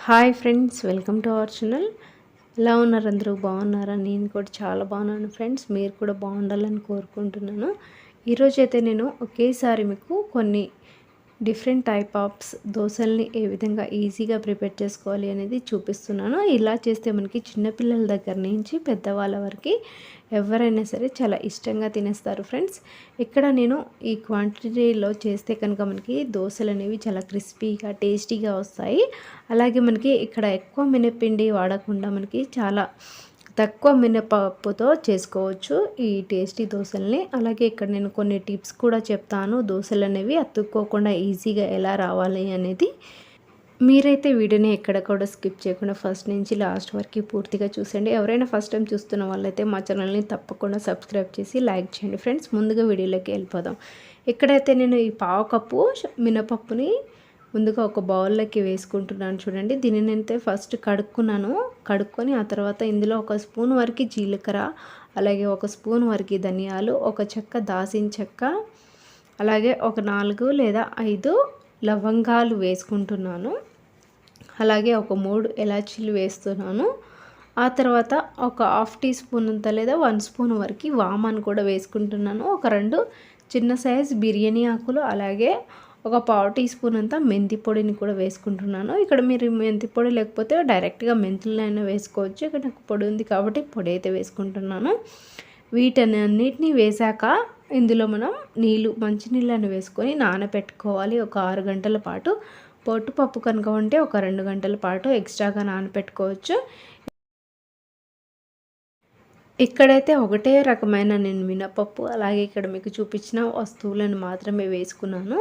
Hi friends, welcome to our channel. ఎలా ఉన్నారు? అందరూ బాగున్నారా? నేను కూడా చాలా బాగున్నాను ఫ్రెండ్స్. మీరు కూడా బాగుండాలని కోరుకుంటున్నాను. ఈరోజు అయితే నేను ఒకేసారి మీకు కొన్ని డిఫరెంట్ టైప్ ఆఫ్స్ దోశల్ని ఏ విధంగా ఈజీగా ప్రిపేర్ చేసుకోవాలి అనేది చూపిస్తున్నాను. ఇలా చేస్తే మనకి చిన్నపిల్లల దగ్గర నుంచి పెద్దవాళ్ళ వరకు ఎవరైనా సరే చాలా ఇష్టంగా తినేస్తారు ఫ్రెండ్స్. ఇక్కడ నేను ఈ క్వాంటిటీలో చేస్తే కనుక మనకి దోశలు అనేవి చాలా క్రిస్పీగా టేస్టీగా వస్తాయి. అలాగే మనకి ఇక్కడ ఎక్కువ మినపిండి వాడకుండా మనకి చాలా తక్కువ మినపప్పుతో చేసుకోవచ్చు ఈ టేస్టీ దోశల్ని. అలాగే ఇక్కడ నేను కొన్ని టిప్స్ కూడా చెప్తాను, దోశలు అనేవి అతుక్కోకుండా ఈజీగా ఎలా రావాలి అనేది. మీరైతే వీడియోని ఎక్కడ కూడా స్కిప్ చేయకుండా ఫస్ట్ నుంచి లాస్ట్ వరకు పూర్తిగా చూసండి. ఎవరైనా ఫస్ట్ టైం చూస్తున్న వాళ్ళైతే మా ఛానల్ని తప్పకుండా సబ్స్క్రైబ్ చేసి లైక్ చేయండి ఫ్రెండ్స్. ముందుగా వీడియోలోకి వెళ్ళిపోదాం. ఇక్కడైతే నేను ఈ పావు కప్పు మినపప్పుని ముందుగా ఒక బౌల్లోకి వేసుకుంటున్నాను చూడండి. దీనిని అయితే ఫస్ట్ కడుక్కొని ఆ తర్వాత ఇందులో ఒక స్పూన్ వరకు జీలకర్ర, అలాగే ఒక స్పూన్ వరకు ధనియాలు, ఒక చెక్క దాల్చిన చెక్క, అలాగే ఒక 4 లేదా 5 లవంగాలు వేసుకుంటున్నాను. అలాగే ఒక 3 ఇలాచీలు వేస్తున్నాను. ఆ తర్వాత ఒక హాఫ్ టీ స్పూన్ అంత లేదా 1 స్పూన్ వరకు వామాను కూడా వేసుకుంటున్నాను. ఒక 2 చిన్న సైజ్ బిర్యానీ ఆకులు, అలాగే ఒక పావు టీ స్పూన్ అంతా మెంతి పొడిని కూడా వేసుకుంటున్నాను. ఇక్కడ మీరు మెంతి పొడి లేకపోతే డైరెక్ట్గా మెంతులైనా వేసుకోవచ్చు. ఇక్కడ నాకు పొడి ఉంది కాబట్టి పొడి అయితే వేసుకుంటున్నాను. వీటన్నిటిని వేశాక ఇందులో మనం మంచి నీళ్ళని వేసుకొని నానబెట్టుకోవాలి ఒక 6 గంటల పాటు. పొట్టుపప్పు కనుక ఉంటే ఒక 2 గంటల పాటు ఎక్స్ట్రాగా నానబెట్టుకోవచ్చు. ఇక్కడైతే ఒకటే రకమైన నేను మినపప్పు, అలాగే ఇక్కడ మీకు చూపించిన వస్తువులను మాత్రమే వేసుకున్నాను.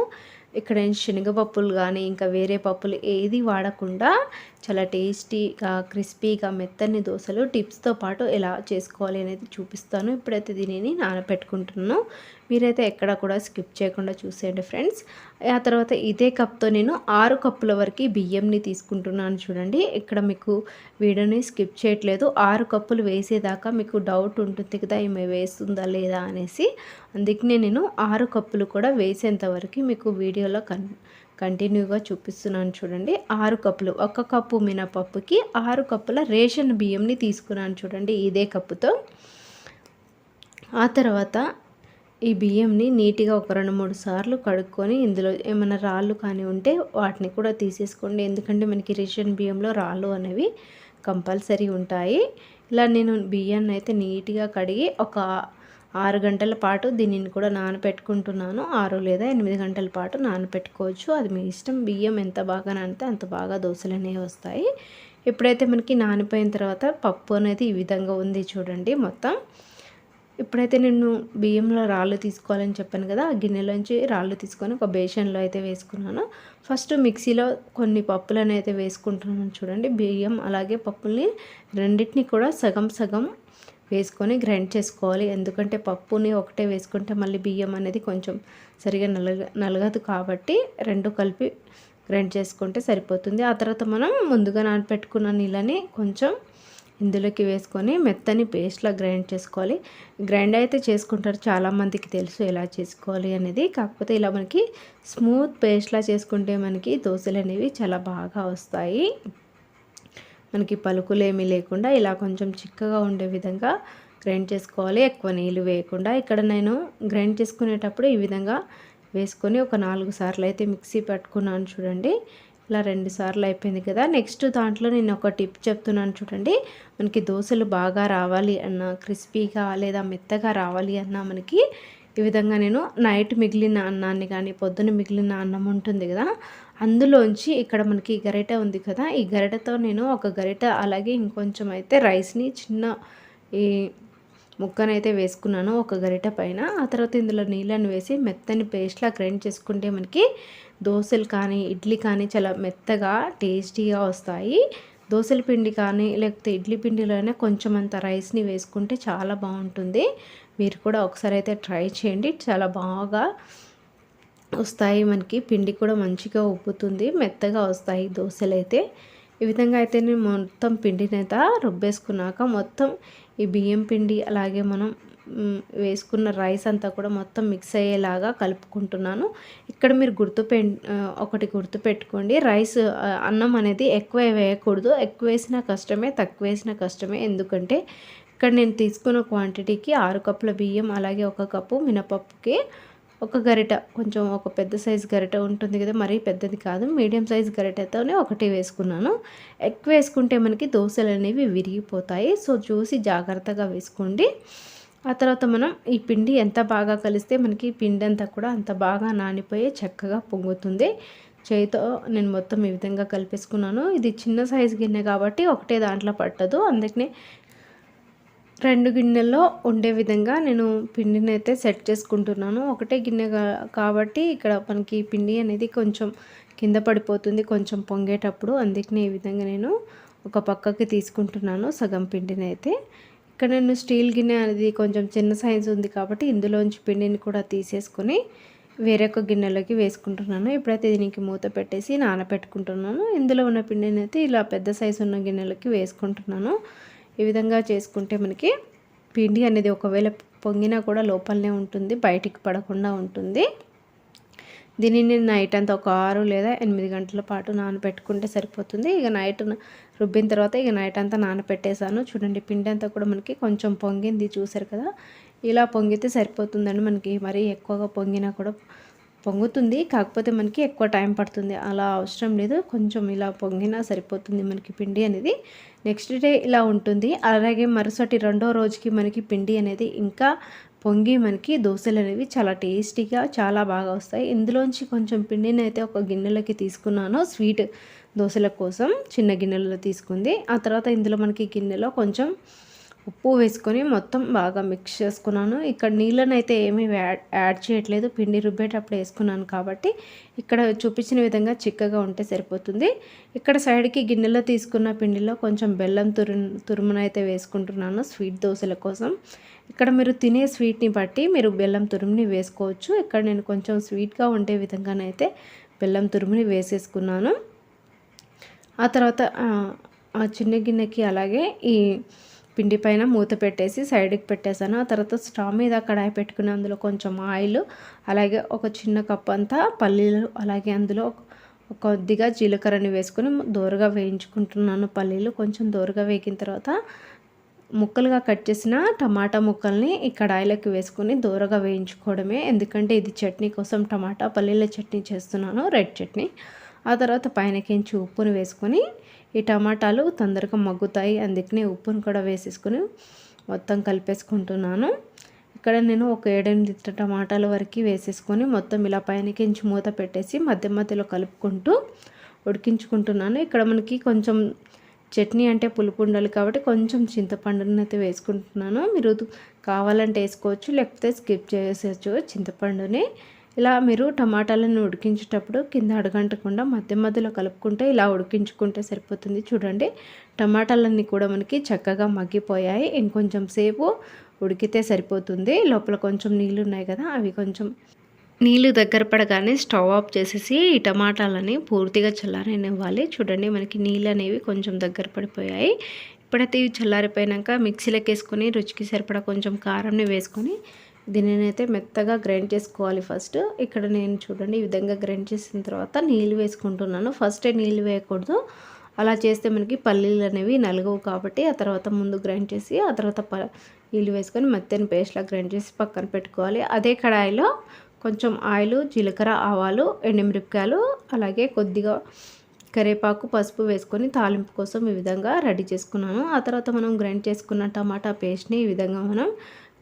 ఇక్కడ శనగపప్పులు కానీ ఇంకా వేరే పప్పులు ఏది వాడకుండా చాలా టేస్టీగా క్రిస్పీగా మెత్తని దోశలు టిప్స్తో పాటు ఎలా చేసుకోవాలి అనేది చూపిస్తాను. ఇప్పుడైతే దీనిని నానబెట్టుకుంటున్నాను. మీరైతే ఎక్కడ కూడా స్కిప్ చేయకుండా చూసేయండి ఫ్రెండ్స్. ఆ తర్వాత ఇదే కప్తో నేను 6 కప్పుల వరకు బియ్యంని తీసుకుంటున్నాను చూడండి. ఇక్కడ మీకు వీడియోని స్కిప్ చేయట్లేదు. 6 కప్పులు వేసేదాకా మీకు డౌట్ ఉంటుంది కదా, ఈమె వేస్తుందా లేదా అనేసి. అందుకనే నేను 6 కప్పులు కూడా వేసేంత వరకు మీకు వీడియోలో కంటిన్యూగా చూపిస్తున్నాను చూడండి. 6 కప్పులు, 1 కప్పు మినపప్పుకి 6 కప్పుల రేషన్ బియ్యంని తీసుకున్నాను చూడండి ఇదే కప్పుతో. ఆ తర్వాత ఈ బియ్యంని నీట్గా ఒక 2-3 సార్లు కడుక్కొని ఇందులో ఏమైనా రాళ్ళు కానీ ఉంటే వాటిని కూడా తీసేసుకోండి. ఎందుకంటే మనకి రేషన్ బియ్యంలో రాళ్ళు అనేవి కంపల్సరీ ఉంటాయి. ఇలా నేను బియ్యాన్ని అయితే నీట్గా కడిగి ఒక 6 గంటల పాటు దీనిని కూడా నానబెట్టుకుంటున్నాను. 6 లేదా 8 గంటల పాటు నానబెట్టుకోవచ్చు, అది మీ ఇష్టం. బియ్యం ఎంత బాగా నానితే అంత బాగా దోశలు అనేవి వస్తాయి. ఇప్పుడైతే మనకి నానిపోయిన తర్వాత పప్పు అనేది ఈ విధంగా ఉంది చూడండి మొత్తం. ఇప్పుడైతే నేను బియ్యంలో రాళ్ళు తీసుకోవాలని చెప్పాను కదా, ఆ గిన్నెలోంచి రాళ్ళు తీసుకొని ఒక బేషన్లో అయితే వేసుకున్నాను. ఫస్ట్ మిక్సీలో కొన్ని పప్పులను అయితే వేసుకుంటున్నాను చూడండి. బియ్యం అలాగే పప్పుల్ని రెండింటిని కూడా సగం సగం వేసుకొని గ్రైండ్ చేసుకోవాలి. ఎందుకంటే పప్పుని ఒకటే వేసుకుంటే మళ్ళీ బియ్యం అనేది కొంచెం సరిగా నలగదు కాబట్టి 2 కలిపి గ్రైండ్ చేసుకుంటే సరిపోతుంది. ఆ తర్వాత మనం ముందుగా నానబెట్టుకున్న నీళ్ళని కొంచెం ఇందులోకి వేసుకొని మెత్తని పేస్ట్లా గ్రైండ్ చేసుకోవాలి. గ్రైండ్ అయితే చేసుకుంటారు, చాలామందికి తెలుసు ఎలా చేసుకోవాలి అనేది. కాకపోతే ఇలా మనకి స్మూత్ పేస్ట్లా చేసుకుంటే మనకి దోశలు అనేవి చాలా బాగా వస్తాయి. మనకి పలుకులు ఏమీ లేకుండా ఇలా కొంచెం చిక్కగా ఉండే విధంగా గ్రైండ్ చేసుకోవాలి, ఎక్కువ నీళ్ళు వేయకుండా. ఇక్కడ నేను గ్రైండ్ చేసుకునేటప్పుడు ఈ విధంగా వేసుకొని ఒక 4 సార్లు అయితే మిక్సీ పట్టుకున్నాను చూడండి. ఇలా 2 సార్లు అయిపోయింది కదా. నెక్స్ట్ దాంట్లో నేను ఒక టిప్ చెప్తున్నాను చూడండి. మనకి దోశలు బాగా రావాలి అన్నా, క్రిస్పీగా లేదా మెత్తగా రావాలి అన్నా మనకి ఈ విధంగా నేను నైట్ మిగిలిన అన్నాన్ని కానీ పొద్దున మిగిలిన అన్నం ఉంటుంది కదా, అందులోంచి ఇక్కడ మనకి గరిట ఉంది కదా, ఈ గరిటతో నేను ఒక గరిట అలాగే ఇంకొంచెం అయితే రైస్ని చిన్న ఈ ముక్కనైతే వేసుకున్నాను ఒక గరిట పైన. ఆ తర్వాత ఇందులో నీళ్ళని వేసి మెత్తని పేస్ట్లా గ్రైండ్ చేసుకుంటే మనకి దోశలు కానీ ఇడ్లీ కానీ చాలా మెత్తగా టేస్టీగా వస్తాయి. దోశల పిండి కానీ లేకపోతే ఇడ్లీ పిండిలో అయినా కొంచెం అంత రైస్ని వేసుకుంటే చాలా బాగుంటుంది. మీరు కూడా ఒకసారి అయితే ట్రై చేయండి, చాలా బాగా వస్తాయి. మనకి పిండి కూడా మంచిగా ఉబ్బుతుంది, మెత్తగా వస్తాయి దోశలు అయితే. ఈ విధంగా అయితే నేను మొత్తం పిండిని అయితే రుబ్బేసుకున్నాక మొత్తం ఈ బియ్యం పిండి అలాగే మనం వేసుకున్న రైస్ అంతా కూడా మొత్తం మిక్స్ అయ్యేలాగా కలుపుకుంటున్నాను. ఇక్కడ మీరు ఒకటి గుర్తుపెట్టుకోండి, రైస్ అన్నం అనేది ఎక్కువ వేయకూడదు. ఎక్కువ వేసినా కష్టమే, తక్కువ వేసినా కష్టమే. ఎందుకంటే ఇక్కడ నేను తీసుకున్న క్వాంటిటీకి 6 కప్పుల బియ్యం, అలాగే 1 కప్పు మినపప్పుకి ఒక గరిట, కొంచెం ఒక పెద్ద సైజు గరిట ఉంటుంది కదా, మరీ పెద్దది కాదు, మీడియం సైజు గరిటతోనే ఒకటి వేసుకున్నాను. ఎక్కువ వేసుకుంటే మనకి దోశలు అనేవి విరిగిపోతాయి. సో చూసి జాగ్రత్తగా వేసుకోండి. ఆ తర్వాత మనం ఈ పిండి ఎంత బాగా కలిస్తే మనకి పిండి అంతా కూడా అంత బాగా నానిపోయి చక్కగా పొంగుతుంది. చేయితో నేను మొత్తం ఈ విధంగా కలిపేసుకున్నాను. ఇది చిన్న సైజు గిన్నె కాబట్టి ఒకటే దాంట్లో పట్టదు, అందుకనే 2 గిన్నెల్లో ఉండే విధంగా నేను పిండిని అయితే సెట్ చేసుకుంటున్నాను. ఒకటే గిన్నె కాబట్టి ఇక్కడ మనకి పిండి అనేది కొంచెం కింద పడిపోతుంది కొంచెం పొంగేటప్పుడు. అందుకనే ఈ విధంగా నేను ఒక పక్కకి తీసుకుంటున్నాను సగం పిండిని అయితే. ఇక్కడ నేను స్టీల్ గిన్నె అనేది కొంచెం చిన్న సైజు ఉంది కాబట్టి ఇందులోంచి పిండిని కూడా తీసేసుకొని వేరొక గిన్నెలోకి వేసుకుంటున్నాను. ఇప్పుడైతే దీనికి మూత పెట్టేసి నానబెట్టుకుంటున్నాను. ఇందులో ఉన్న పిండిని అయితే ఇలా పెద్ద సైజు ఉన్న గిన్నెలోకి వేసుకుంటున్నాను. ఈ విధంగా చేసుకుంటే మనకి పిండి అనేది ఒకవేళ పొంగినా కూడా లోపలనే ఉంటుంది, బయటికి పడకుండా ఉంటుంది. దీనిని నైట్ అంతా ఒక 6 లేదా 8 గంటల పాటు నానబెట్టుకుంటే సరిపోతుంది. ఇక నైట్ రుబ్బిన తర్వాత ఇక నైట్ అంతా నానబెట్టేసాను. చూడండి పిండి అంతా కూడా మనకి కొంచెం పొంగింది, చూసారు కదా. ఇలా పొంగితే సరిపోతుందండి. మనకి మరీ ఎక్కువగా పొంగినా కూడా పొంగుతుంది, కాకపోతే మనకి ఎక్కువ టైం పడుతుంది. అలా అవసరం లేదు, కొంచెం ఇలా పొంగినా సరిపోతుంది మనకి పిండి అనేది. నెక్స్ట్ డే ఇలా ఉంటుంది. అలాగే మరుసటి రెండో రోజుకి మనకి పిండి అనేది ఇంకా పొంగి మనకి దోశలు అనేవి చాలా టేస్టీగా చాలా బాగా వస్తాయి. ఇందులోంచి కొంచెం పిండిని అయితే ఒక గిన్నెలోకి తీసుకున్నాను, స్వీట్ దోశల కోసం చిన్న గిన్నెలో తీసుకుంది. ఆ తర్వాత ఇందులో మనకి గిన్నెలో కొంచెం ఉప్పు వేసుకొని మొత్తం బాగా మిక్స్ చేసుకున్నాను. ఇక్కడ నీళ్ళని అయితే ఏమీ యాడ్ చేయట్లేదు, పిండి రుబ్బేటప్పుడు వేసుకున్నాను కాబట్టి ఇక్కడ చూపించిన విధంగా చిక్కగా ఉంటే సరిపోతుంది. ఇక్కడ సైడ్కి గిన్నెలో తీసుకున్న పిండిలో కొంచెం బెల్లం తురుమునైతే వేసుకుంటున్నాను స్వీట్ దోశల కోసం. ఇక్కడ మీరు తినే స్వీట్ని బట్టి మీరు బెల్లం తురుముని వేసుకోవచ్చు. ఇక్కడ నేను కొంచెం స్వీట్గా ఉండే విధంగానైతే బెల్లం తురుముని వేసేసుకున్నాను. ఆ తర్వాత ఆ చిన్న గిన్నెకి అలాగే ఈ పిండి పైన మూత పెట్టేసి సైడ్కి పెట్టేశాను. ఆ తర్వాత స్టవ్ మీద కడాయి పెట్టుకుని అందులో కొంచెం ఆయిల్, అలాగే ఒక చిన్న కప్ అంతా పల్లీలు, అలాగే అందులో కొద్దిగా జీలకర్రని వేసుకొని దోరగా వేయించుకుంటున్నాను. పల్లీలు కొంచెం దోరగా వేగిన తర్వాత ముక్కలుగా కట్ చేసిన టమాటా ముక్కల్ని ఈ కడాయిలోకి వేసుకొని దోరగా వేయించుకోవడమే. ఎందుకంటే ఇది చట్నీ కోసం టమాటా పల్లీల చట్నీ చేస్తున్నాను, రెడ్ చట్నీ. ఆ తర్వాత పైనకించి ఉప్పుని వేసుకొని ఈ టమాటాలు తొందరగా మగ్గుతాయి, అందుకనే ఉప్పును కూడా వేసేసుకొని మొత్తం కలిపేసుకుంటున్నాను. ఇక్కడ నేను ఒక 7-8 టమాటాల వరకు వేసేసుకొని మొత్తం ఇలా పైనకించి మూత పెట్టేసి మధ్య మధ్యలో కలుపుకుంటూ ఉడికించుకుంటున్నాను. ఇక్కడ మనకి కొంచెం చట్నీ అంటే పులుపు ఉండాలి కాబట్టి కొంచెం చింతపండుని అయితే వేసుకుంటున్నాను. మీరు కావాలంటే వేసుకోవచ్చు, లేకపోతే స్కిప్ చేసేయచ్చు చింతపండుని. ఇలా మీరు టమాటాలను ఉడికించేటప్పుడు కింద అడగంటకుండా మధ్య మధ్యలో కలుపుకుంటే ఇలా ఉడికించుకుంటే సరిపోతుంది. చూడండి టమాటాలన్నీ కూడా మనకి చక్కగా మగ్గిపోయాయి. ఇంకొంచెం సేపు ఉడికితే సరిపోతుంది. లోపల కొంచెం నీళ్ళు ఉన్నాయి కదా, అవి కొంచెం నీళ్ళు దగ్గర పడగానే స్టవ్ ఆఫ్ చేసేసి ఈ టమాటాలని పూర్తిగా చల్లారనివ్వాలి. చూడండి మనకి నీళ్ళు అనేవి కొంచెం దగ్గర పడిపోయాయి. ఇప్పుడైతే ఇవి చల్లారిపోయాక మిక్సీలోకి వేసుకొని రుచికి సరిపడా కొంచెం కారంని వేసుకొని దీనిని అయితే మెత్తగా గ్రైండ్ చేసుకోవాలి ఫస్ట్. ఇక్కడ నేను చూడండి ఈ విధంగా గ్రైండ్ చేసిన తర్వాత నీళ్ళు వేసుకుంటున్నాను. ఫస్టే నీళ్ళు వేయకూడదు, అలా చేస్తే మనకి పల్లీలు అనేవి నలగవు కాబట్టి ఆ తర్వాత ముందు గ్రైండ్ చేసి ఆ తర్వాత నీళ్ళు వేసుకొని మెత్తని పేస్ట్లా గ్రైండ్ చేసి పక్కన పెట్టుకోవాలి. అదే కడాయిలో కొంచెం ఆయిల్, జీలకర్ర, ఆవాలు, ఎండుమిరపకాయలు, అలాగే కొద్దిగా కరివేపాకు, పసుపు వేసుకొని తాలింపు కోసం ఈ విధంగా రెడీ చేసుకున్నాను. ఆ తర్వాత మనం గ్రైండ్ చేసుకున్న టమాటా పేస్ట్ని ఈ విధంగా మనం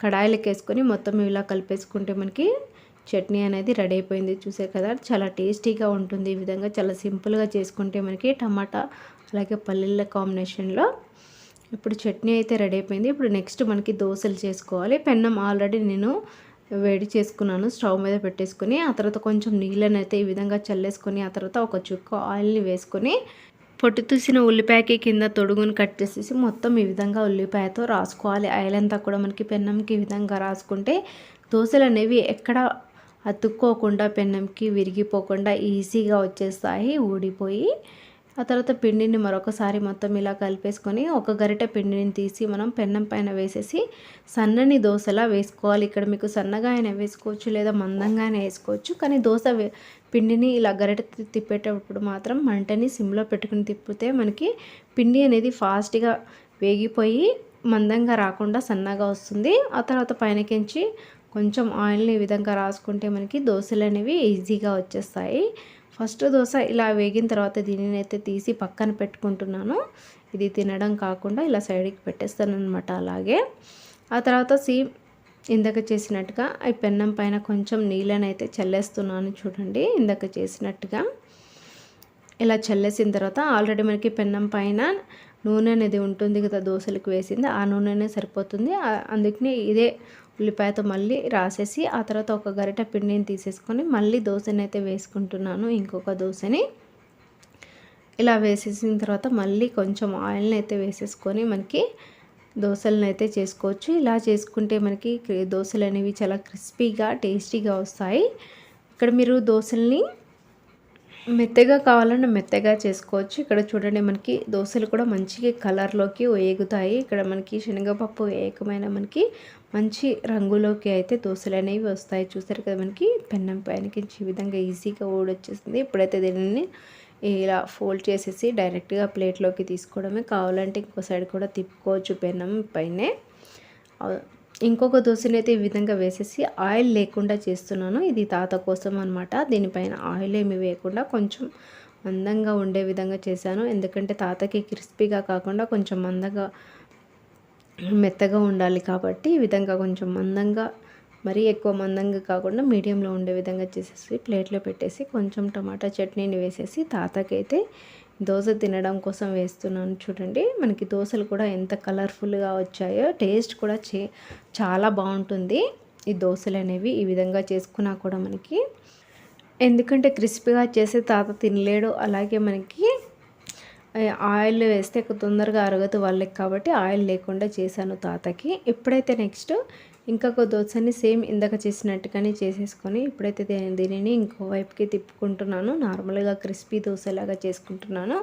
కడాయిలోకి వేసుకొని మొత్తం ఇలా కలిపేసుకుంటే మనకి చట్నీ అనేది రెడీ అయిపోయింది. చూసే కదా చాలా టేస్టీగా ఉంటుంది. ఈ విధంగా చాలా సింపుల్గా చేసుకుంటే మనకి టమాటా అలాగే పల్లీల కాంబినేషన్లో ఇప్పుడు చట్నీ అయితే రెడీ అయిపోయింది. ఇప్పుడు నెక్స్ట్ మనకి దోశలు చేసుకోవాలి. పెన్నం ఆల్రెడీ నేను వేడి చేసుకున్నాను, స్టవ్ మీద పెట్టేసుకొని ఆ తర్వాత కొంచెం నీళ్ళని అయితే ఈ విధంగా చల్లేసుకొని ఆ తర్వాత ఒక చుక్క ఆయిల్ని వేసుకొని పొట్టు తీసిన ఉల్లిపాయకి కింద తొడుగుని కట్ చేసేసి మొత్తం ఈ విధంగా ఉల్లిపాయతో రాసుకోవాలి. ఆయిల్ అంతా కూడా మనకి పెన్నంకి ఈ విధంగా రాసుకుంటే దోశలు అనేవి ఎక్కడ అతుక్కోకుండా పెన్నంకి విరిగిపోకుండా ఈజీగా వచ్చేస్తాయి ఊడిపోయి. ఆ తర్వాత పిండిని మరొకసారి మొత్తం ఇలా కలిపేసుకొని ఒక గరిటె పిండిని తీసి మనం పెన్నం పైన వేసేసి సన్నని దోశలా వేసుకోవాలి. ఇక్కడ మీకు సన్నగా అయినా వేసుకోవచ్చు లేదా మందంగా అయినా వేసుకోవచ్చు. కానీ దోశ పిండిని ఇలా గరిటె తిప్పేటప్పుడు మాత్రం మంటని సిమ్లో పెట్టుకుని తిప్పితే మనకి పిండి అనేది ఫాస్ట్గా వేగిపోయి మందంగా రాకుండా సన్నగా వస్తుంది. ఆ తర్వాత పైనకించి కొంచెం ఆయిల్ని ఈ విధంగా రాసుకుంటే మనకి దోశలు అనేవి ఈజీగా వచ్చేస్తాయి. ఫస్ట్ దోశ ఇలా వేగిన తర్వాత దీనిని అయితే తీసి పక్కన పెట్టుకుంటున్నాను. ఇది తినడం కాకుండా ఇలా సైడ్కి పెట్టేస్తాను అనమాట. అలాగే ఆ తర్వాత ఇందాక చేసినట్టుగా ఈ పెన్నం పైన కొంచెం నీళ్ళని అయితే చల్లేస్తున్నాను చూడండి. ఇందాక చేసినట్టుగా ఇలా చల్లేసిన తర్వాత ఆల్రెడీ మనకి పెన్నం పైన నూనె అనేది ఉంటుంది కదా, దోశలకు వేసింది ఆ నూనెనే సరిపోతుంది. అందుకని ఇదే ఉల్లిపాయతో మళ్ళీ రాసేసి ఆ తర్వాత ఒక గరిట పిండిని తీసేసుకొని మళ్ళీ దోశని అయితే వేసుకుంటున్నాను. ఇంకొక దోశని ఇలా వేసేసిన తర్వాత మళ్ళీ కొంచెం ఆయిల్ని అయితే వేసేసుకొని మనకి దోశలను అయితే చేసుకోవచ్చు. ఇలా చేసుకుంటే మనకి దోశలు అనేవి చాలా క్రిస్పీగా టేస్టీగా వస్తాయి. ఇక్కడ మీరు దోశల్ని మెత్తగా కావాలన్నా మెత్తగా చేసుకోవచ్చు. ఇక్కడ చూడండి మనకి దోశలు కూడా మంచిగా కలర్లోకి వేగుతాయి. ఇక్కడ మనకి శనగపప్పు ఏకమైన మనకి మంచి రంగులోకి అయితే దోశలు అనేవి వస్తాయి. చూసారు కదా, మనకి పెన్నం పైనకి ఈ విధంగా ఈజీగా ఊడొచ్చేస్తుంది. ఇప్పుడైతే దీనిని ఇలా ఫోల్డ్ చేసేసి డైరెక్ట్గా ప్లేట్లోకి తీసుకోవడమే. కావాలంటే ఇంకో సైడ్ కూడా తిప్పుకోవచ్చు పెన్నం పైనే. ఇంకొక దోశని అయితే ఈ విధంగా వేసేసి ఆయిల్ లేకుండా చేస్తున్నాను. ఇది తాత కోసం అనమాట. దీనిపైన ఆయిల్ ఏమి వేయకుండా కొంచెం మందంగా ఉండే విధంగా చేశాను. ఎందుకంటే తాతకి క్రిస్పీగా కాకుండా కొంచెం మెత్తగా ఉండాలి కాబట్టి ఈ విధంగా కొంచెం మందంగా, మరీ ఎక్కువ మందంగా కాకుండా మీడియంలో ఉండే విధంగా చేసేసి ప్లేట్లో పెట్టేసి కొంచెం టమాటా చట్నీని వేసేసి తాతకైతే దోశ తినడం కోసం వేస్తున్నాను. చూడండి మనకి దోశలు కూడా ఎంత కలర్ఫుల్గా వచ్చాయో, టేస్ట్ కూడా చాలా బాగుంటుంది ఈ దోశలు అనేవి ఈ విధంగా చేసుకున్నా కూడా మనకి. ఎందుకంటే క్రిస్పీగా చేసే తాత తినలేడు. అలాగే మనకి ఆయిల్ వేస్తే తొందరగా అరగదు వాళ్ళకి కాబట్టి ఆయిల్ లేకుండా చేశాను తాతకి. ఇప్పుడైతే నెక్స్ట్ ఇంకొక దోశని సేమ్ ఇందాక చేసినట్టుగానే చేసేసుకొని ఇప్పుడైతే దీనిని ఇంకో వైపుకి తిప్పుకుంటున్నాను. నార్మల్గా క్రిస్పీ దోశలాగా చేసుకుంటున్నాను.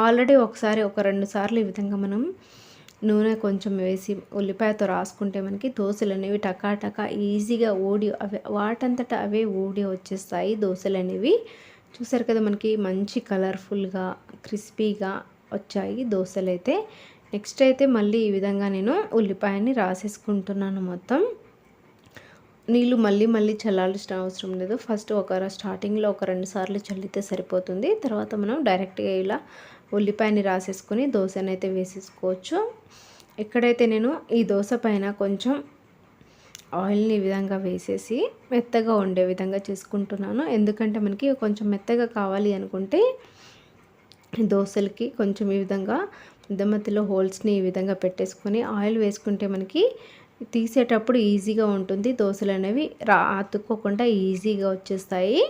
ఆల్రెడీ ఒకసారి ఒక 2 సార్లు ఈ విధంగా మనం నూనె కొంచెం వేసి ఉల్లిపాయతో రాసుకుంటే మనకి దోశలు అనేవి టకాటకా ఈజీగా వాటంతట అవే ఊడి వచ్చేస్తాయి దోశలు అనేవి. చూసారు కదా, మనకి మంచి కలర్ఫుల్గా క్రిస్పీగా వచ్చాయి దోశలు అయితే. నెక్స్ట్ అయితే మళ్ళీ ఈ విధంగా నేను ఉల్లిపాయని రాసేసుకుంటున్నాను. మొత్తం నీళ్ళు మళ్ళీ చల్లాల్సిన అవసరం లేదు. ఫస్ట్ స్టార్టింగ్లో ఒక 2 సార్లు చల్లితే సరిపోతుంది. తర్వాత మనం డైరెక్ట్గా ఇలా ఉల్లిపాయని రాసేసుకొని దోశని అయితే వేసేసుకోవచ్చు. ఇక్కడైతే నేను ఈ దోశ పైన కొంచెం ఆయిల్ని ఈ విధంగా వేసేసి మెత్తగా ఉండే విధంగా చేసుకుంటున్నాను. ఎందుకంటే మనకి కొంచెం మెత్తగా కావాలి అనుకుంటే దోశలకి కొంచెం ఈ విధంగా మధ్యలో హోల్స్ని ఈ విధంగా పెట్టేసుకొని ఆయిల్ వేసుకుంటే మనకి తీసేటప్పుడు ఈజీగా ఉంటుంది. దోశలు అనేవి అతుక్కోకుండా ఈజీగా వచ్చేస్తాయి.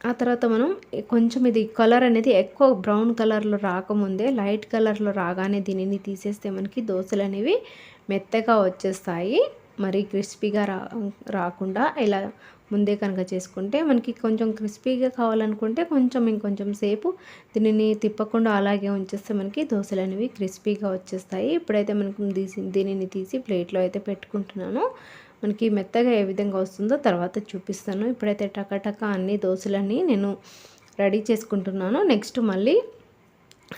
ఆ తర్వాత మనం కొంచెం ఇది కలర్ అనేది ఎక్కువ బ్రౌన్ కలర్లో రాకముందే లైట్ కలర్లో రాగానే దీనిని తీసేస్తే మనకి దోశలు అనేవి మెత్తగా వచ్చేస్తాయి. మరీ క్రిస్పీగా రాకుండా ఇలా ముందే కనుక చేసుకుంటే మనకి కొంచెం క్రిస్పీగా కావాలనుకుంటే ఇంకొంచెం సేపు దీనిని తిప్పకుండా అలాగే ఉంచేస్తే మనకి దోశలు అనేవి క్రిస్పీగా వచ్చేస్తాయి. ఇప్పుడైతే మనకి దీనిని తీసి ప్లేట్లో అయితే పెట్టుకుంటున్నాను. మనకి మెత్తగా ఏ విధంగా వస్తుందో తర్వాత చూపిస్తాను. ఇప్పుడైతే టకాటక అన్ని దోశలన్నీ నేను రెడీ చేసుకుంటున్నాను. నెక్స్ట్ మళ్ళీ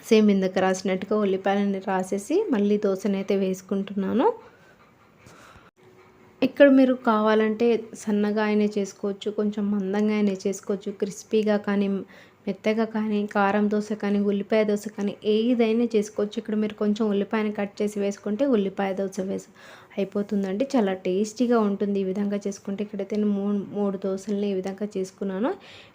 సేమ్ ఇందాక రాసినట్టుగా ఉల్లిపాయలని రాసేసి మళ్ళీ దోశనైతే వేసుకుంటున్నాను. ఇక్కడ మీరు కావాలంటే సన్నగా అయినా చేసుకోవచ్చు, కొంచెం మందంగా అయినా చేసుకోవచ్చు. క్రిస్పీగా కానీ, మెత్తగా కానీ, కారం దోశ కానీ, ఉల్లిపాయ దోశ కానీ ఏదైనా చేసుకోవచ్చు. ఇక్కడ మీరు కొంచెం ఉల్లిపాయని కట్ చేసి వేసుకుంటే ఉల్లిపాయ దోశ అయిపోతుందండి. చాలా టేస్టీగా ఉంటుంది ఈ విధంగా చేసుకుంటే. ఇక్కడైతే నేను 3 దోశలని ఈ విధంగా చేసుకున్నాను.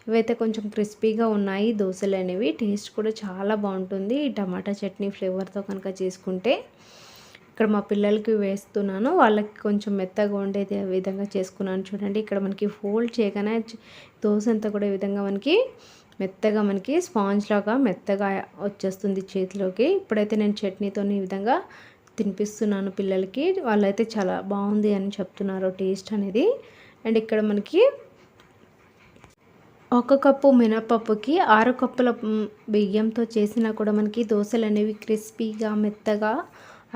ఇవైతే కొంచెం క్రిస్పీగా ఉన్నాయి దోశలు అనేవి. టేస్ట్ కూడా చాలా బాగుంటుంది ఈ టమాటా చట్నీ ఫ్లేవర్తో కనుక చేసుకుంటే. ఇక్కడ మా పిల్లలకి వేస్తున్నాను, వాళ్ళకి కొంచెం మెత్తగా ఉండేది విధంగా చేసుకున్నాను. చూడండి ఇక్కడ మనకి ఫోల్డ్ చేయగానే దోశ అంతా కూడా ఈ విధంగా మెత్తగా స్పాంజ్ లాగా మెత్తగా వచ్చేస్తుంది చేతిలోకి. ఇప్పుడైతే నేను చట్నీతో ఈ విధంగా తినిపిస్తున్నాను పిల్లలకి. వాళ్ళైతే చాలా బాగుంది అని చెప్తున్నారు టేస్ట్ అనేది. అండ్ ఇక్కడ మనకి ఒక కప్పు మినపప్పుకి 6 కప్పుల బియ్యంతో చేసినా కూడా మనకి దోసలనేవి క్రిస్పీగా, మెత్తగా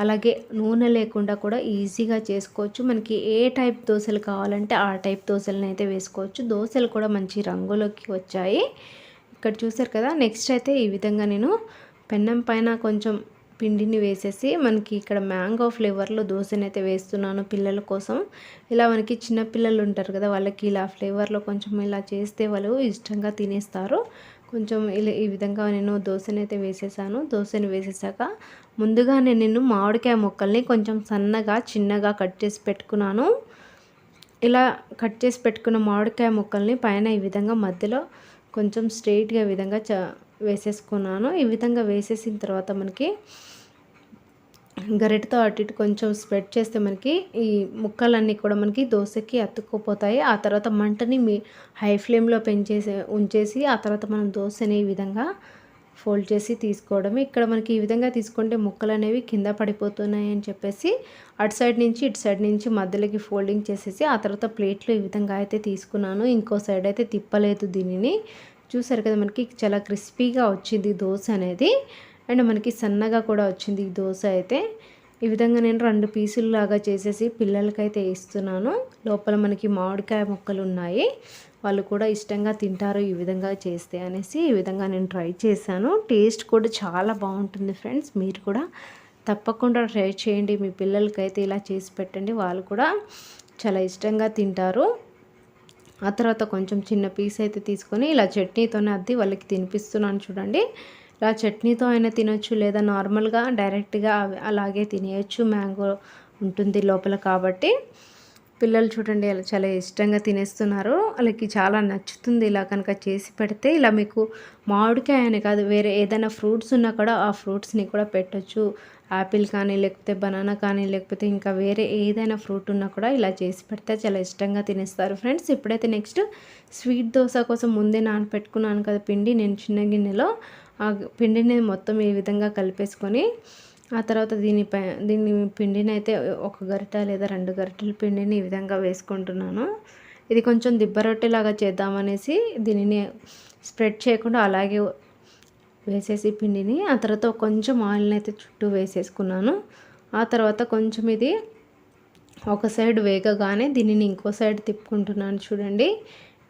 అలాగే నూనె లేకుండా కూడా ఈజీగా చేసుకోవచ్చు. మనకి ఏ టైప్ దోసలు కావాలంటే ఆ టైప్ దోసలనైతే వేసుకోవచ్చు. దోసలు కూడా మంచి రంగులోకి వచ్చాయి. ఇక్కడ చూసారు కదా! నెక్స్ట్ అయితే ఈ విధంగా నేను పెన్నం పైన కొంచెం పిండిని వేసేసి మనకి ఇక్కడ మ్యాంగో ఫ్లేవర్లో దోసనైతే వేస్తున్నాను పిల్లల కోసం. ఇలా మనకి చిన్న పిల్లలు ఉంటారు కదా, వాళ్ళకి ఇలా ఫ్లేవర్లో కొంచెం ఇలా చేస్తే వాళ్ళు ఇష్టంగా తినేస్తారు. కొంచెం ఇలా ఈ విధంగా నేను దోసనైతే వేసేసాను. దోసని వేసేసాక ముందుగానే నేను మామిడికాయ ముక్కల్ని కొంచెం సన్నగా చిన్నగా కట్ చేసి పెట్టుకున్నాను. ఇలా కట్ చేసి పెట్టుకున్న మామిడికాయ ముక్కల్ని పైన ఈ విధంగా మధ్యలో కొంచెం స్ట్రెయిట్గా ఈ విధంగా వేసేసుకున్నాను. ఈ విధంగా వేసేసిన తర్వాత మనకి గరిటతో అటు ఇటు కొంచెం స్ప్రెడ్ చేస్తే మనకి ఈ ముక్కలన్నీ కూడా మనకి దోశకి అతుక్కుపోతాయి. ఆ తర్వాత మంటని హై ఫ్లేమ్లో ఉంచేసి ఆ తర్వాత మనం దోశని ఈ విధంగా ఫోల్డ్ చేసి తీసుకోవడం. ఇక్కడ మనకి ఈ విధంగా తీసుకుంటే ముక్కలు అనేవి కింద పడిపోతున్నాయి అని చెప్పేసి అటు సైడ్ నుంచి ఇటు సైడ్ నుంచి మధ్యలోకి ఫోల్డింగ్ చేసేసి ఆ తర్వాత ప్లేట్లో ఈ విధంగా అయితే తీసుకున్నాను. ఇంకో సైడ్ అయితే తిప్పలేదు దీనిని. చూసారు కదా, మనకి చాలా క్రిస్పీగా వచ్చింది దోశ అనేది. అండ్ మనకి సన్నగా కూడా వచ్చింది ఈ దోశ అయితే. ఈ విధంగా నేను 2 పీసుల్లాగా చేసేసి పిల్లలకైతే ఇస్తున్నాను. లోపల మనకి మామిడికాయ ముక్కలు ఉన్నాయి, వాళ్ళు కూడా ఇష్టంగా తింటారు ఈ విధంగా చేస్తే అనేసి ఈ విధంగా నేను ట్రై చేశాను. టేస్ట్ కూడా చాలా బాగుంటుంది ఫ్రెండ్స్. మీరు కూడా తప్పకుండా ట్రై చేయండి. మీ పిల్లలకైతే ఇలా చేసి పెట్టండి, వాళ్ళు కూడా చాలా ఇష్టంగా తింటారు. ఆ తర్వాత కొంచెం చిన్న పీస్ అయితే తీసుకొని ఇలా చట్నీతోనే అద్ది వాళ్ళకి తినిపిస్తున్నాను చూడండి. ఇలా చట్నీతో అయినా తినొచ్చు, లేదా నార్మల్గా డైరెక్ట్గా అలాగే తినేయచ్చు. మ్యాంగో ఉంటుంది లోపల కాబట్టి పిల్లలు చూడండి అలా చాలా ఇష్టంగా తినేస్తున్నారు. వాళ్ళకి చాలా నచ్చుతుంది ఇలా కనుక చేసి పెడితే. ఇలా మీకు మామిడికాయ అని కాదు, వేరే ఏదైనా ఫ్రూట్స్ ఉన్నా కూడా ఆ ఫ్రూట్స్ని కూడా పెట్టొచ్చు. యాపిల్ కానీ, లేకపోతే బనానా కానీ, లేకపోతే ఇంకా వేరే ఏదైనా ఫ్రూట్ ఉన్నా కూడా ఇలా చేసి పెడితే చాలా ఇష్టంగా తినేస్తారు ఫ్రెండ్స్. ఇప్పుడైతే నెక్స్ట్ స్వీట్ దోశ కోసం ముందే నానపెట్టుకున్నాను కదా పిండి, నేను చిన్న గిన్నెలో ఆ పిండిని మొత్తం ఈ విధంగా కలిపేసుకొని ఆ తర్వాత దీని పిండిని అయితే ఒక గరిట లేదా 2 గరిటెల పిండిని ఈ విధంగా వేసుకుంటున్నాను. ఇది కొంచెం దిబ్బ రొట్టెలాగా చేద్దామనేసి దీనిని స్ప్రెడ్ చేయకుండా అలాగే వేసేసి పిండిని ఆ తర్వాత కొంచెం ఆయిల్ని అయితే చుట్టూ వేసేసుకున్నాను. ఆ తర్వాత కొంచెం ఇది ఒక సైడ్ వేగగానే దీనిని ఇంకో సైడ్ తిప్పుకుంటున్నాను చూడండి.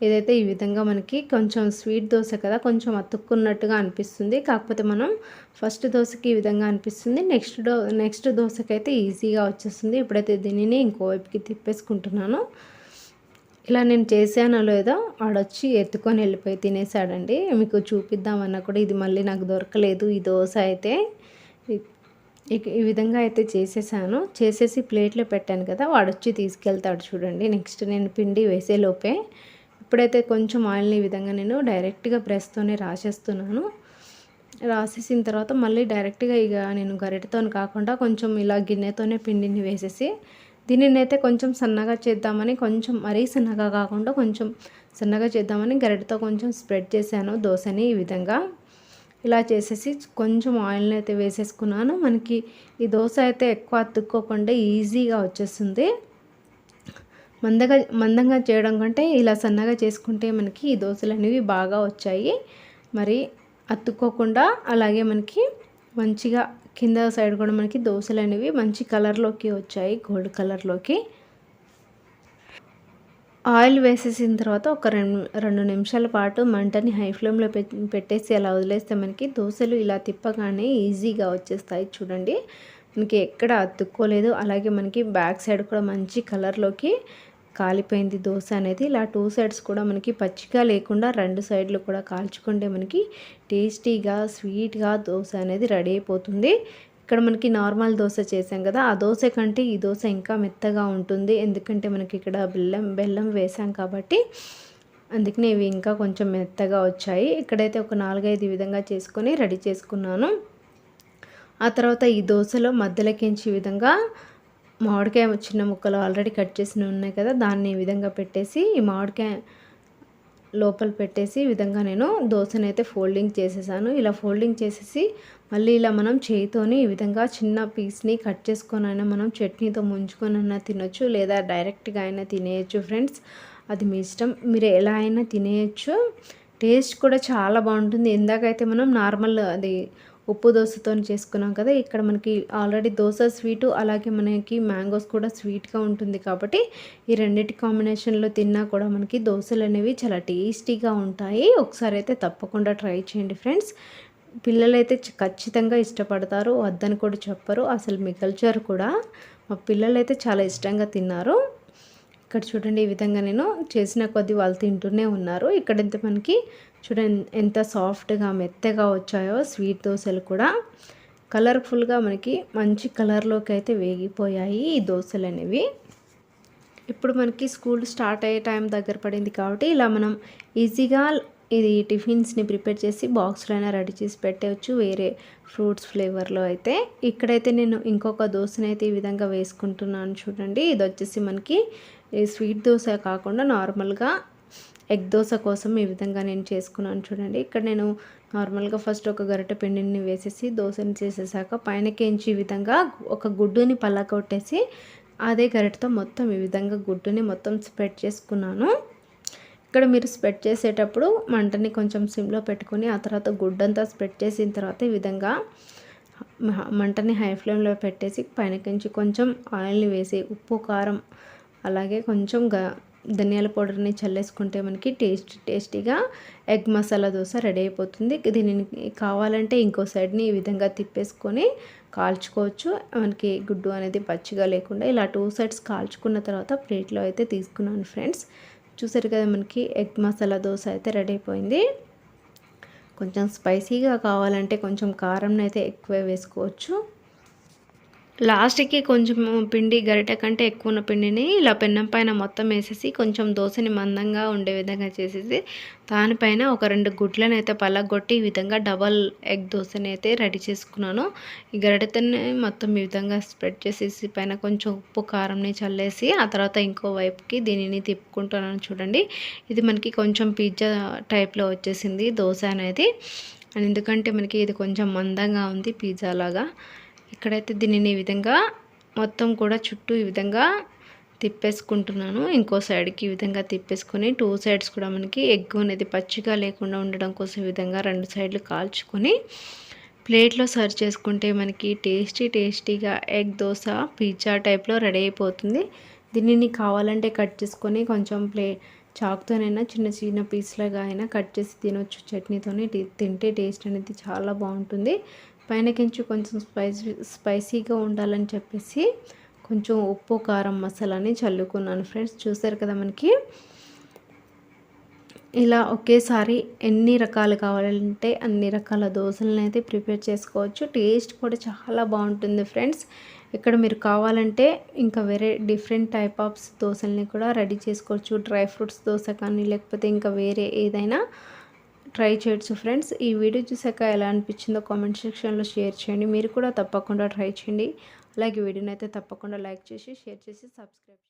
ఇదైతే ఈ విధంగా మనకి కొంచెం స్వీట్ దోశ కదా, కొంచెం అతుక్కున్నట్టుగా అనిపిస్తుంది. కాకపోతే మనం ఫస్ట్ దోశకి ఈ విధంగా అనిపిస్తుంది, నెక్స్ట్ దోశకైతే ఈజీగా వచ్చేస్తుంది. ఇప్పుడైతే దీనిని ఇంకోవైపుకి తిప్పేసుకుంటున్నాను. ఇలా నేను చేశానో లేదో ఆడొచ్చి ఎత్తుకొని వెళ్ళిపోయి తినేసాడండి. మీకు చూపిద్దామన్నా కూడా ఇది మళ్ళీ నాకు దొరకలేదు ఈ దోశ అయితే. ఈ విధంగా అయితే చేసేసి ప్లేట్లో పెట్టాను కదా, వాడొచ్చి తీసుకెళ్తాడు చూడండి. నెక్స్ట్ నేను పిండి వేసేలోపే ఇప్పుడైతే కొంచెం ఆయిల్ని ఈ విధంగా నేను డైరెక్ట్గా ప్రెస్తోనే రాసేస్తున్నాను. రాసేసిన తర్వాత మళ్ళీ డైరెక్ట్గా ఇక నేను గరిటెతో కాకుండా కొంచెం ఇలా గిన్నెతోనే పిండిని వేసేసి దీనిని అయితే కొంచెం సన్నగా చేద్దామని, కొంచెం మరీ సన్నగా కాకుండా కొంచెం సన్నగా చేద్దామని గరిటెతో కొంచెం స్ప్రెడ్ చేశాను దోశని. ఈ విధంగా ఇలా చేసేసి కొంచెం ఆయిల్ని అయితే వేసేసుకున్నాను. మనకి ఈ దోశ అయితే ఎక్కువ అతుక్కోకుండా ఈజీగా వచ్చేస్తుంది. మందంగా చేయడం కంటే ఇలా సన్నగా చేసుకుంటే మనకి ఈ దోశలు అనేవి బాగా వచ్చాయి. మరి అతుక్కోకుండా అలాగే మనకి మంచిగా కింద సైడ్ కూడా మనకి దోశలు అనేవి మంచి కలర్లోకి వచ్చాయి, గోల్డ్ కలర్లోకి. ఆయిల్ వేసేసిన తర్వాత ఒక 2 నిమిషాల పాటు మంటని హై ఫ్లేమ్లో పెట్టేసి అలా వదిలేస్తే మనకి దోశలు ఇలా తిప్పగానే ఈజీగా వచ్చేస్తాయి చూడండి. మనకి ఎక్కడ అతుక్కోలేదు. అలాగే మనకి బ్యాక్ సైడ్ కూడా మంచి కలర్లోకి కాలిపోయింది దోశ అనేది. ఇలా 2 సైడ్స్ కూడా మనకి పచ్చిగా లేకుండా 2 సైడ్లు కూడా కాల్చుకుంటే మనకి టేస్టీగా స్వీట్గా దోశ అనేది రెడీ అయిపోతుంది. ఇక్కడ మనకి నార్మల్ దోశ చేసాం కదా, ఆ దోశ కంటే ఈ దోశ ఇంకా మెత్తగా ఉంటుంది. ఎందుకంటే మనకి ఇక్కడ బెల్లం వేసాం కాబట్టి అందుకనే ఇవి ఇంకా కొంచెం మెత్తగా వచ్చాయి. ఇక్కడైతే ఒక 4-5 ఈ విధంగా చేసుకొని రెడీ చేసుకున్నాను. ఆ తర్వాత ఈ దోశలో మధ్యలోకించి ఈ విధంగా మామిడికాయ చిన్న ముక్కలు ఆల్రెడీ కట్ చేసి ఉన్నాయి కదా, దాన్ని ఈ విధంగా పెట్టేసి ఈ మామిడికాయ లోపల పెట్టేసి ఈ విధంగా నేను దోశనైతే ఫోల్డింగ్ చేసేసాను. ఇలా ఫోల్డింగ్ చేసేసి మళ్ళీ ఇలా మనం చేయితోని ఈ విధంగా చిన్న పీస్ని కట్ చేసుకొని అయినా మనం చట్నీతో ముంచుకొని అయినా తినొచ్చు, లేదా డైరెక్ట్గా అయినా తినేయచ్చు ఫ్రెండ్స్. అది మీ ఇష్టం. మీరు ఎలా అయినా తినేయచ్చు. టేస్ట్ కూడా చాలా బాగుంటుంది. ఇందాకైతే మనం నార్మల్ అది ఉప్పు దోసతోని చేసుకున్నాం కదా! ఇక్కడ మనకి ఆల్రెడీ దోస స్వీటు, అలాగే మనకి మ్యాంగోస్ కూడా స్వీట్‌గా ఉంటుంది కాబట్టి, ఈ రెండిటి కాంబినేషన్‌లో తిన్నా కూడా మనకి దోసలనేవి చాలా టేస్టీగా ఉంటాయి. ఒకసారైతే తప్పకుండా ట్రై చేయండి ఫ్రెండ్స్. పిల్లలైతే ఖచ్చితంగా ఇష్టపడతారు. వద్దని కూడా చెప్పరు. అసలు మిగల్చరు కూడా. మా పిల్లలైతే చాలా ఇష్టంగా తిన్నారు. ఇక్కడ చూడండి, ఈ విధంగా నేను చేసిన కొద్దీ వాళ్ళు తింటూనే ఉన్నారు. ఇక్కడైతే మనకి చూడండి ఎంత సాఫ్ట్‌గా మెత్తగా వచ్చాయో స్వీట్ దోసలు కూడా. కలర్‌ఫుల్‌గా మనకి మంచి కలర్‌లోకి అయితే వేగిపోయాయి ఈ దోసలనేవి. ఇప్పుడు మనకి స్కూల్ స్టార్ట్ అయ్యే టైం దగ్గర పడింది కాబట్టి ఇలా మనం ఈజీగా ఇది టిఫిన్స్ని ప్రిపేర్ చేసి బాక్స్లో అయినా రెడీ చేసి పెట్టవచ్చు, వేరే ఫ్రూట్స్ ఫ్లేవర్లో అయితే. ఇక్కడైతే నేను ఇంకొక దోశనైతే ఈ విధంగా వేసుకుంటున్నాను చూడండి. ఇది వచ్చేసి మనకి ఈ స్వీట్ దోశ కాకుండా నార్మల్గా ఎగ్ దోశ కోసం ఈ విధంగా నేను చేసుకున్నాను చూడండి. ఇక్కడ నేను నార్మల్గా ఫస్ట్ ఒక గరిటె పిండిని వేసేసి దోశని చేసేసాక పైనకేంచి ఈ విధంగా ఒక గుడ్డుని పళ్ళకొట్టేసి అదే గరిటెతో మొత్తం ఈ విధంగా గుడ్డుని మొత్తం స్ప్రెడ్ చేసుకున్నాను. ఇక్కడ మీరు స్ప్రెడ్ చేసేటప్పుడు మంటని కొంచెం సిమ్లో పెట్టుకొని ఆ తర్వాత గుడ్డంతా స్ప్రెడ్ చేసిన తర్వాత ఈ విధంగా మంటని హై ఫ్లేమ్లో పెట్టేసి పైనకించి కొంచెం ఆయిల్ని వేసి ఉప్పు కారం అలాగే కొంచెం ధనియాల పౌడర్ని చల్లేసుకుంటే మనకి టేస్టీగా ఎగ్ మసాలా దోశ రెడీ అయిపోతుంది. దీనిని కావాలంటే ఇంకో సైడ్ని ఈ విధంగా తిప్పేసుకొని కాల్చుకోవచ్చు. మనకి గుడ్డు అనేది పచ్చిగా లేకుండా ఇలా 2 సైడ్స్ కాల్చుకున్న తర్వాత ప్లేట్లో అయితే తీసుకున్నాను ఫ్రెండ్స్. చూసారు కదా, మనకి ఎగ్ మసాలా దోశ అయితే రెడీ అయిపోయింది. కొంచెం స్పైసీగా కావాలంటే కొంచెం కారంని అయితే ఎక్కువ వేసుకోవచ్చు. లాస్ట్కి కొంచెం పిండి గరిటె కంటే ఎక్కువ ఉన్న పిండిని ఇలా పెన్నం పైన మొత్తం వేసేసి కొంచెం దోశని మందంగా ఉండే విధంగా చేసేసి దానిపైన ఒక 2 గుడ్లను అయితే పలగొట్టి ఈ విధంగా డబల్ ఎగ్ దోశని అయితే రెడీ చేసుకున్నాను. ఈ గరిటెతోనే మొత్తం ఈ విధంగా స్ప్రెడ్ చేసేసి పైన కొంచెం ఉప్పు కారంని చల్లేసి ఆ తర్వాత ఇంకో వైపుకి దీనిని తిప్పుకుంటున్నాను చూడండి. ఇది మనకి కొంచెం పిజ్జా టైప్లో వచ్చేసింది దోశ అనేది. ఎందుకంటే మనకి ఇది కొంచెం మందంగా ఉంది పిజ్జా లాగా. ఇక్కడైతే దీనిని ఈ విధంగా మొత్తం కూడా చుట్టూ ఈ విధంగా తిప్పేసుకుంటున్నాను. ఇంకో సైడ్కి ఈ విధంగా తిప్పేసుకొని 2 సైడ్స్ కూడా మనకి ఎగ్ అనేది పచ్చిగా లేకుండా ఉండడం కోసం ఈ విధంగా 2 సైడ్లు కాల్చుకొని ప్లేట్లో సర్వ్ చేసుకుంటే మనకి టేస్టీగా ఎగ్ దోశ పిజ్జా టైప్లో రెడీ అయిపోతుంది. దీనిని కావాలంటే కట్ చేసుకొని కొంచెం చాకుతోనైనా చిన్న చిన్న పీస్లుగా అయినా కట్ చేసి తినొచ్చు. చట్నీతోని తింటే టేస్ట్ అనేది చాలా బాగుంటుంది. పైనకించి కొంచెం స్పైసీగా ఉండాలని చెప్పేసి కొంచెం ఉప్పు కారం మసాలాని చల్లుకున్నాను ఫ్రెండ్స్. చూసారు కదా, మనకి ఇలా ఒకేసారి ఎన్ని రకాలు కావాలంటే అన్ని రకాల దోశలను అయితే ప్రిపేర్ చేసుకోవచ్చు. టేస్ట్ కూడా చాలా బాగుంటుంది ఫ్రెండ్స్. ఇక్కడ మీరు కావాలంటే ఇంకా వేరే డిఫరెంట్ టైప్ ఆఫ్ దోశల్ని కూడా రెడీ చేసుకోవచ్చు. డ్రై ఫ్రూట్స్ దోశ కానీ లేకపోతే ఇంకా వేరే ఏదైనా ట్రై చేయొచ్చు ఫ్రెండ్స్. ఈ వీడియో చూసాక ఎలా అనిపించిందో కామెంట్ సెక్షన్లో షేర్ చేయండి. మీరు కూడా తప్పకుండా ట్రై చేయండి. అలాగే వీడియోని అయితే తప్పకుండా లైక్ చేసి షేర్ చేసి సబ్స్క్రైబ్